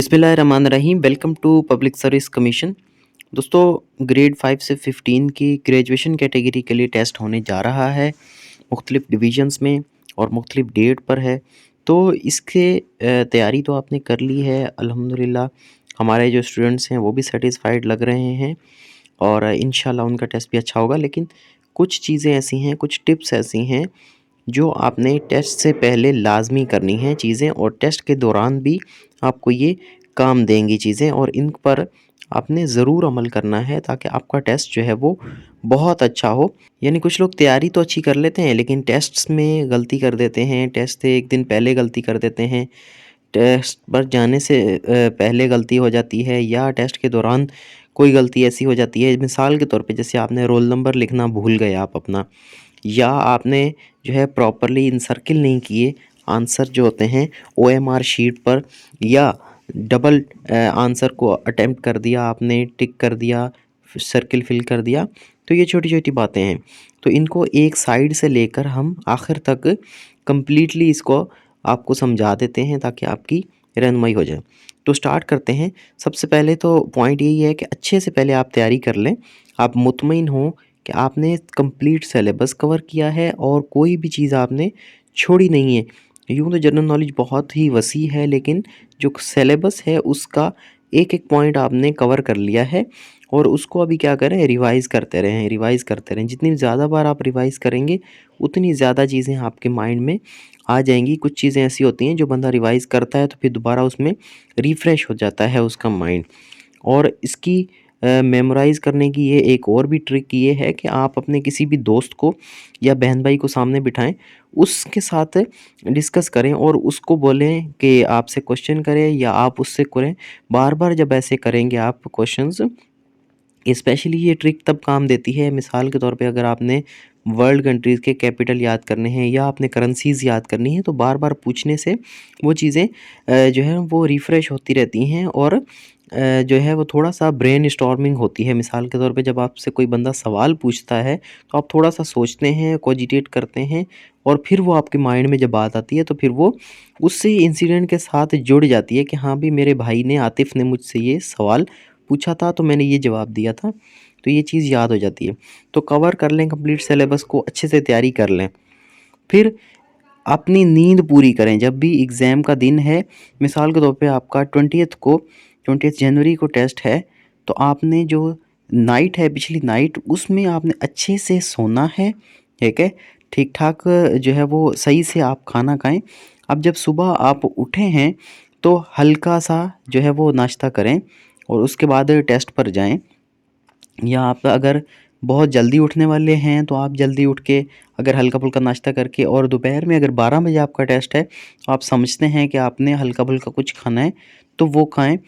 बिस्मिल्लाहिर्रहमानिर्रहीम। Welcome to public service commission. दोस्तों, grade 5 से 15 की ग्रेजुएशन कैटेगरी के लिए टेस्ट होने जा रहा है मुख्तलिफ़ डिवीज़न्स में और मुख्तलिफ़ डेट पर है। तो इसके तैयारी तो आपने कर ली है अल्हम्दुलिल्लाह। हमारे जो स्टूडेंट्स हैं वो भी सैटिस्फाइड लग रहे हैं और इंशाल्लाह उनका टेस्ट भी अच्छा होगा। लेकिन कुछ चीज़ें ऐसी हैं, कुछ टिप्स ऐसी हैं जो आपने टेस्ट से पहले लाज़मी करनी हैं चीज़ें, और टेस्ट के दौरान भी आपको ये काम देंगी चीज़ें, और इन पर आपने ज़रूर अमल करना है ताकि आपका टेस्ट जो है वो बहुत अच्छा हो। यानी कुछ लोग तैयारी तो अच्छी कर लेते हैं लेकिन टेस्ट्स में गलती कर देते हैं, टेस्ट से एक दिन पहले गलती कर देते हैं, टेस्ट पर जाने से पहले गलती हो जाती है, या टेस्ट के दौरान कोई गलती ऐसी हो जाती है, मिसाल के तौर पे जैसे आपने रोल नंबर लिखना भूल गए आप अपना, या आपने जो है प्रॉपरली इनसर्किल नहीं किए आंसर जो होते हैं ओएमआर शीट पर, या डबल आंसर को अटेम्प्ट कर दिया आपने, टिक कर दिया, सर्किल फिल कर दिया। तो ये छोटी छोटी बातें हैं, तो इनको एक साइड से लेकर हम आखिर तक कंप्लीटली इसको आपको समझा देते हैं ताकि आपकी रहनुमाई हो जाए। तो स्टार्ट करते हैं। सबसे पहले तो पॉइंट यही है कि अच्छे से पहले आप तैयारी कर लें, आप मुतमईन हों कि आपने कंप्लीट सिलेबस कवर किया है और कोई भी चीज़ आपने छोड़ी नहीं है। यूँ तो जनरल नॉलेज बहुत ही वसी है, लेकिन जो सिलेबस है उसका एक एक पॉइंट आपने कवर कर लिया है, और उसको अभी क्या करें, रिवाइज़ करते रहें, रिवाइज़ करते रहें। जितनी ज़्यादा बार आप रिवाइज़ करेंगे उतनी ज़्यादा चीज़ें आपके माइंड में आ जाएंगी। कुछ चीज़ें ऐसी होती हैं जो बंदा रिवाइज़ करता है तो फिर दोबारा उसमें रिफ़्रेश हो जाता है उसका माइंड। और इसकी मेमोराइज़ करने की ये एक और भी ट्रिक ये है कि आप अपने किसी भी दोस्त को या बहन भाई को सामने बिठाएं, उसके साथ डिस्कस करें और उसको बोलें कि आपसे क्वेश्चन करे या आप उससे करें। बार बार जब ऐसे करेंगे आप क्वेश्चंस, स्पेशली ये ट्रिक तब काम देती है, मिसाल के तौर पे अगर आपने वर्ल्ड कंट्रीज़ के कैपिटल याद करने हैं या आपने करेंसीज़ याद करनी है, तो बार बार पूछने से वो चीज़ें जो है वो रिफ़्रेश होती रहती हैं, और जो है वो थोड़ा-सा ब्रेन स्टॉर्मिंग होती है। मिसाल के तौर पे जब आपसे कोई बंदा सवाल पूछता है तो आप थोड़ा-सा सोचते हैं, कोजिटेट करते हैं, और फिर वो आपके माइंड में जब बात आती है तो फिर वो उसी इंसिडेंट के साथ जुड़ जाती है कि हाँ भाई, मेरे भाई ने, आतिफ़ ने मुझसे ये सवाल पूछा था तो मैंने ये जवाब दिया था। तो ये चीज़ याद हो जाती है। तो कवर कर लें कंप्लीट सिलेबस को, अच्छे से तैयारी कर लें। फिर अपनी नींद पूरी करें। जब भी एग्ज़ाम का दिन है, मिसाल के तौर पे आपका 20 जनवरी को टेस्ट है, तो आपने जो नाइट है, पिछली नाइट, उसमें आपने अच्छे से सोना है, ठीक है? ठीक-ठाक जो है वो सही से आप खाना खाएँ। अब जब सुबह आप उठे हैं, तो हल्का-सा जो है वो नाश्ता करें और उसके बाद टेस्ट पर जाएँ। या आप अगर बहुत जल्दी उठने वाले हैं तो आप जल्दी उठ के अगर हल्का-फुल्का नाश्ता करके, और दोपहर में अगर 12 बजे आपका टेस्ट है तो आप समझते हैं कि आपने हल्का-फुल्का कुछ खाना है तो वो खाएँ,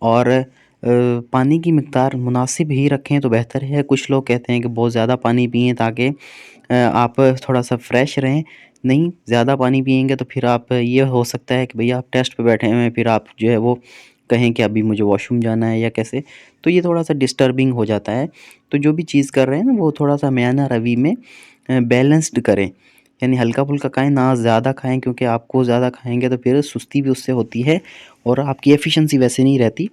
और पानी की मिक़दार मुनासिब ही रखें तो बेहतर है। कुछ लोग कहते हैं कि बहुत ज़्यादा पानी पिएँ ताकि आप थोड़ा-सा फ्रेश रहें। नहीं, ज़्यादा पानी पिएँगे तो फिर आप, ये हो सकता है कि भैया आप टेस्ट पे बैठे हुए हैं, फिर आप जो है वो कहें कि अभी मुझे वॉशरूम जाना है या कैसे, तो ये थोड़ा-सा डिस्टर्बिंग हो जाता है। तो जो भी चीज़ कर रहे हैं ना वो थोड़ा-सा म्याना रवि में बैलेंस्ड करें। यानी हल्का-फुल्का खाएँ, ना ज़्यादा खाएँ, क्योंकि आपको ज़्यादा खाएँगे तो फिर सुस्ती भी उससे होती है और आपकी एफ़िशिएंसी वैसे नहीं रहती।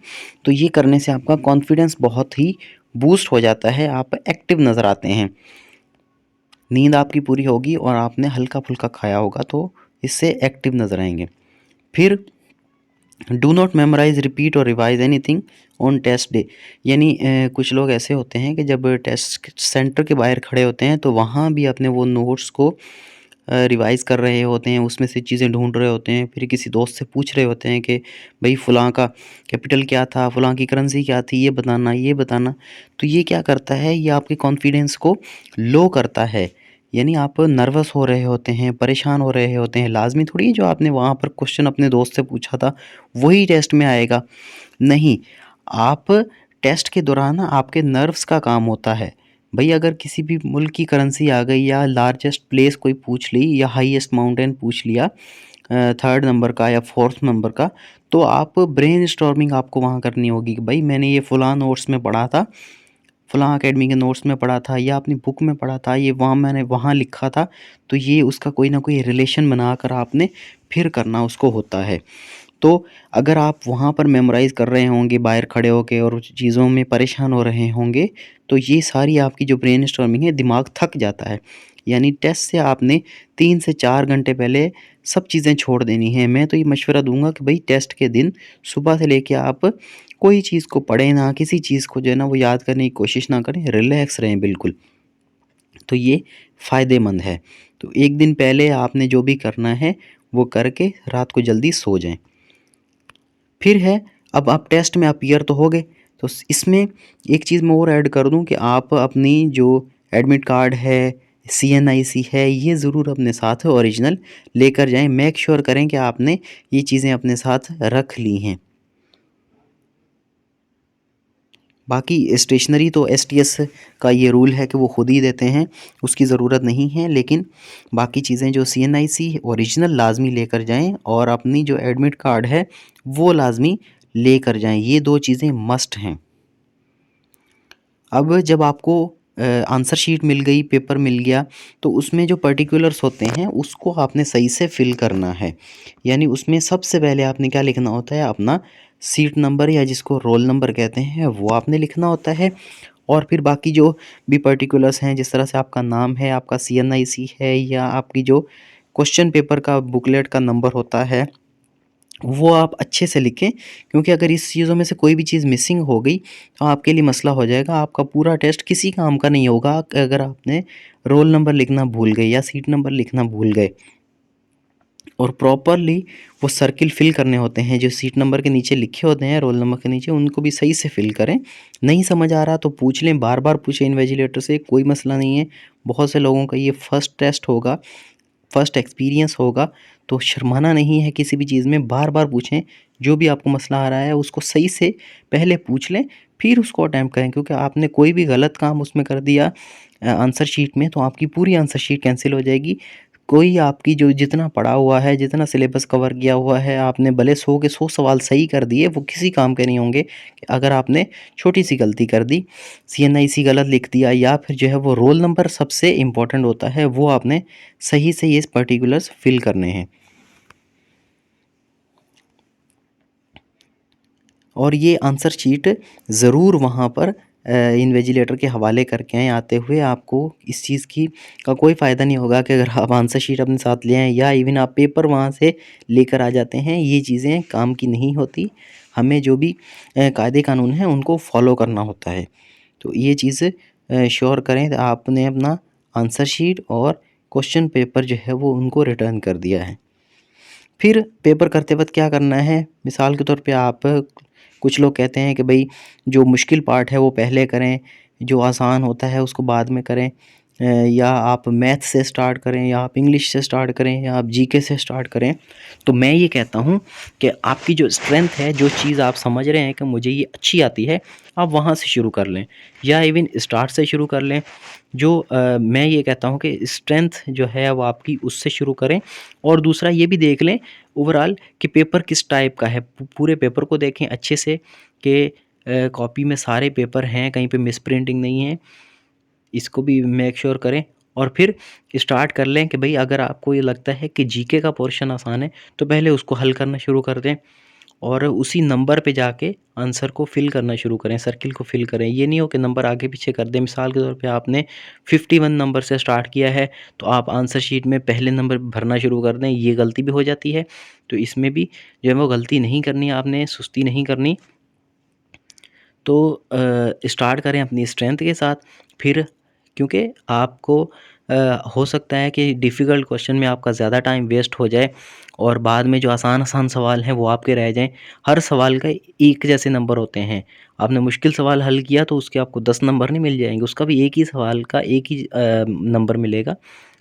तो ये करने से आपका कॉन्फिडेंस बहुत ही बूस्ट हो जाता है, आप एक्टिव नज़र आते हैं। नींद आपकी पूरी होगी और आपने हल्का-फुल्का खाया होगा तो इससे एक्टिव नज़र आएँगे। फिर डू नॉट मेमोराइज़, रिपीट और revise anything on test day. यानी कुछ लोग ऐसे होते हैं कि जब टेस्ट सेंटर के बाहर खड़े होते हैं तो वहाँ भी अपने वो नोट्स को रिवाइज़ कर रहे होते हैं, उसमें से चीज़ें ढूँढ रहे होते हैं, फिर किसी दोस्त से पूछ रहे होते हैं कि भई फ़लाँ का कैपिटल क्या था, फ़लाँ की करेंसी क्या थी, ये बताना, ये बताना। तो ये क्या करता है, ये आपके कॉन्फिडेंस को लो करता है। यानी आप नर्वस हो रहे होते हैं, परेशान हो रहे होते हैं। लाज़मी थोड़ी है जो आपने वहाँ पर क्वेश्चन अपने दोस्त से पूछा था, वही टेस्ट में आएगा। नहीं, आप टेस्ट के दौरान ना आपके नर्व्स का काम होता है। भई अगर किसी भी मुल्क की करेंसी आ गई, या लार्जेस्ट प्लेस कोई पूछ ली, या हाईएस्ट माउंटेन पूछ लिया 3rd नंबर का या 4th नंबर का, तो आप ब्रेनस्टॉर्मिंग आपको वहाँ करनी होगी कि भई मैंने ये फ़लाँ नोट्स में पढ़ा था, फ़लाँ अकेडमी के नोट्स में पढ़ा था, या अपनी बुक में पढ़ा था, ये वहाँ मैंने वहाँ लिखा था, तो ये उसका कोई ना कोई रिलेशन बनाकर आपने फिर करना उसको होता है। तो अगर आप वहाँ पर मेमोराइज़ कर रहे होंगे बाहर खड़े होके और चीज़ों में परेशान हो रहे होंगे, तो ये सारी आपकी जो ब्रेनस्टॉर्मिंग है दिमाग थक जाता है। यानी टेस्ट से आपने 3 से 4 घंटे पहले सब चीज़ें छोड़ देनी हैं। मैं तो ये मशवरा दूँगा कि भई टेस्ट के दिन सुबह से लेके आप कोई चीज़ को पढ़ें ना, किसी चीज़ को जो है ना वो याद करने की कोशिश ना करें, रिलैक्स रहें बिल्कुल। तो ये फ़ायदेमंद है। तो 1 दिन पहले आपने जो भी करना है वो करके रात को जल्दी सो जाएँ। फिर है, अब आप टेस्ट में अपीयर तो हो गए, तो इसमें एक चीज़ मैं और ऐड कर दूँ कि आप अपनी जो एडमिट कार्ड है, सीएनआईसी है, ये ज़रूर अपने साथ ओरिजिनल लेकर जाएँ। मेक श्योर करें कि आपने ये चीज़ें अपने साथ रख ली हैं। बाकी स्टेशनरी तो एसटीएस का ये रूल है कि वो खुद ही देते हैं, उसकी ज़रूरत नहीं है। लेकिन बाकी चीज़ें जो सीएनआईसी ओरिजिनल लाज़मी लेकर जाएँ और अपनी जो एडमिट कार्ड है, वो लाज़मी लेकर जाएँ। ये 2 चीज़ें मस्ट हैं। अब जब आपको आंसर शीट मिल गई, पेपर मिल गया, तो उसमें जो पर्टिकुलर्स होते हैं उसको आपने सही से फ़िल करना है। यानी उसमें सबसे पहले आपने क्या लिखना होता है, अपना सीट नंबर या जिसको रोल नंबर कहते हैं वो आपने लिखना होता है। और फिर बाकी जो भी पर्टिकुलर्स हैं, जिस तरह से आपका नाम है, आपका सीएनआईसी है या आपकी जो क्वेश्चन पेपर का बुकलेट का नंबर होता है, वो आप अच्छे से लिखें। क्योंकि अगर इस चीज़ों में से कोई भी चीज़ मिसिंग हो गई तो आपके लिए मसला हो जाएगा, आपका पूरा टेस्ट किसी काम का नहीं होगा अगर आपने रोल नंबर लिखना भूल गए या सीट नंबर लिखना भूल गए। और प्रॉपरली वो सर्किल फिल करने होते हैं, जो सीट नंबर के नीचे लिखे होते हैं रोल नंबर के नीचे, उनको भी सही से फिल करें। नहीं समझ आ रहा तो पूछ लें, बार बार पूछें इन्विजिलेटर से, कोई मसला नहीं है। बहुत से लोगों का ये फर्स्ट टेस्ट होगा, फर्स्ट एक्सपीरियंस होगा, तो शर्माना नहीं है किसी भी चीज़ में, बार-बार पूछें। जो भी आपको मसला आ रहा है उसको सही से पहले पूछ लें, फिर उसको अटेम्प्ट करें। क्योंकि आपने कोई भी गलत काम उसमें कर दिया आंसर शीट में, तो आपकी पूरी आंसर शीट कैंसिल हो जाएगी। कोई आपकी जो जितना पढ़ा हुआ है, जितना सिलेबस कवर किया हुआ है, आपने भले 100 के 100 सवाल सही कर दिए, वो किसी काम के नहीं होंगे अगर आपने छोटी-सी गलती कर दी, सीएनआईसी गलत लिख दिया या फिर जो है वो रोल नंबर सबसे इम्पोर्टेंट होता है, वो आपने सही से ये पर्टिकुलर्स फिल करने हैं। और ये आंसर शीट ज़रूर वहाँ पर इन्विजिलेटर के हवाले करके आएँ। आते हुए आपको इस चीज़ की का कोई फ़ायदा नहीं होगा कि अगर आप आंसर शीट अपने साथ ले आएँ या इवन आप पेपर वहाँ से लेकर आ जाते हैं, ये चीज़ें काम की नहीं होती। हमें जो भी कायदे कानून हैं उनको फ़ॉलो करना होता है। तो ये चीज़ श्योर करें आपने अपना आंसर शीट और क्वेश्चन पेपर जो है वो उनको रिटर्न कर दिया है। फिर पेपर करते वक़्त क्या करना है, मिसाल के तौर पे आप, कुछ लोग कहते हैं कि भई जो मुश्किल पार्ट है वो पहले करें, जो आसान होता है उसको बाद में करें। या आप मैथ से स्टार्ट करें या आप इंग्लिश से स्टार्ट करें या आप जीके से स्टार्ट करें। तो मैं ये कहता हूँ कि आपकी जो स्ट्रेंथ है, जो चीज़ आप समझ रहे हैं कि मुझे ये अच्छी आती है, आप वहाँ से शुरू कर लें या इवन स्टार्ट से शुरू कर लें। जो मैं ये कहता हूँ कि स्ट्रेंथ जो है वो आपकी उससे शुरू करें। और दूसरा ये भी देख लें ओवरऑल कि पेपर किस टाइप का है। पूरे पेपर को देखें अच्छे से कि कॉपी में सारे पेपर हैं, कहीं पे मिसप्रिंटिंग नहीं है, इसको भी मेक श्योर करें। और फिर स्टार्ट कर लें कि भाई अगर आपको ये लगता है कि जीके का पोर्शन आसान है तो पहले उसको हल करना शुरू कर दें और उसी नंबर पे जाके आंसर को फिल करना शुरू करें, सर्किल को फिल करें। ये नहीं हो कि नंबर आगे पीछे कर दें। मिसाल के तौर पे आपने 51 नंबर से स्टार्ट किया है तो आप आंसर शीट में पहले नंबर भरना शुरू कर दें, ये गलती भी हो जाती है। तो इसमें भी जो है वो गलती नहीं करनी, आपने सुस्ती नहीं करनी। तो स्टार्ट करें अपनी स्ट्रेंथ के साथ। फिर क्योंकि आपको हो सकता है कि डिफ़िकल्ट क्वेश्चन में आपका ज़्यादा टाइम वेस्ट हो जाए और बाद में जो आसान-आसान सवाल हैं वो आपके रह जाएँ। हर सवाल का एक जैसे नंबर होते हैं। आपने मुश्किल सवाल हल किया तो उसके आपको 10 नंबर नहीं मिल जाएँगे, उसका भी एक ही सवाल का एक ही नंबर मिलेगा।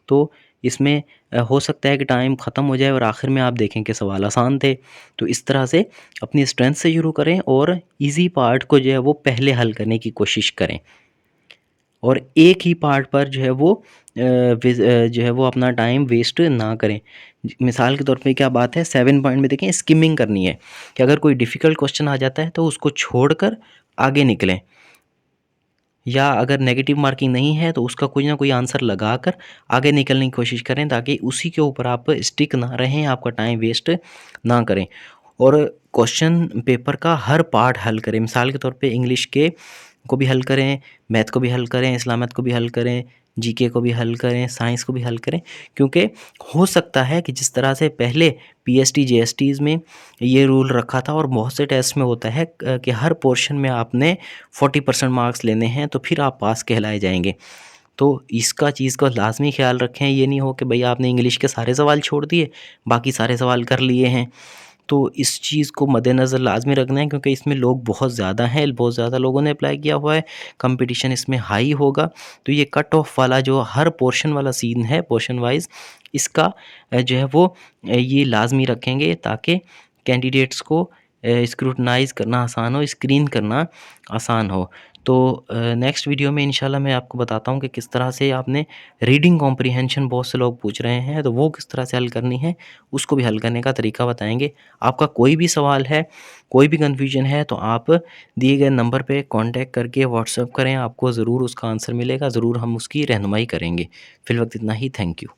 तो इसमें हो सकता है कि टाइम ख़त्म हो जाए और आखिर में आप देखें कि सवाल आसान थे। तो इस तरह से अपनी स्ट्रेंथ से शुरू करें और ईज़ी पार्ट को जो है वो पहले हल करने की कोशिश करें। और एक ही पार्ट पर जो है वो जो है वो अपना टाइम वेस्ट ना करें। मिसाल के तौर पे क्या बात है, 7 पॉइंट में देखें स्किमिंग करनी है कि अगर कोई डिफ़िकल्ट क्वेश्चन आ जाता है तो उसको छोड़कर आगे निकलें। या अगर नेगेटिव मार्किंग नहीं है तो उसका कोई ना कोई आंसर लगाकर आगे निकलने की कोशिश करें ताकि उसी के ऊपर आप स्टिक ना रहें, आपका टाइम वेस्ट ना करें। और क्वेश्चन पेपर का हर पार्ट हल करें। मिसाल के तौर पे इंग्लिश के को भी हल करें, मैथ को भी हल करें, इस्लामियत को भी हल करें, जीके को भी हल करें, साइंस को भी हल करें। क्योंकि हो सकता है कि जिस तरह से पहले पीएसटी जेएसटीज़ में ये रूल रखा था और बहुत से टेस्ट में होता है कि हर पोर्शन में आपने 40% मार्क्स लेने हैं तो फिर आप पास कहलाए जाएंगे। तो इसका चीज़ का लाज़मी ख़्याल रखें। ये नहीं हो कि भई आपने इंग्लिश के सारे सवाल छोड़ दिए, बाकी सारे सवाल कर लिए हैं। तो इस चीज़ को मद्देनज़र लाज़मी रखना है, क्योंकि इसमें लोग बहुत ज़्यादा हैं, बहुत ज़्यादा लोगों ने अप्लाई किया हुआ है, कंपटीशन इसमें हाई होगा। तो ये कट ऑफ वाला जो हर पोर्शन वाला सीन है, पोर्शन वाइज़, इसका जो है वो ये लाज़मी रखेंगे ताकि कैंडिडेट्स को स्क्रूटनाइज़ करना आसान हो, स्क्रीन करना आसान हो। तो नेक्स्ट वीडियो में इंशाल्लाह मैं आपको बताता हूँ कि किस तरह से आपने रीडिंग कॉम्प्रिहेंशन, बहुत से लोग पूछ रहे हैं, तो वो किस तरह से हल करनी है, उसको भी हल करने का तरीका बताएँगे। आपका कोई भी सवाल है, कोई भी कन्फ्यूजन है, तो आप दिए गए नंबर पे कॉन्टैक्ट करके व्हाट्सएप करें, आपको ज़रूर उसका आंसर मिलेगा, ज़रूर हम उसकी रहनुमाई करेंगे। फ़िलवक़्त इतना ही, थैंक यू।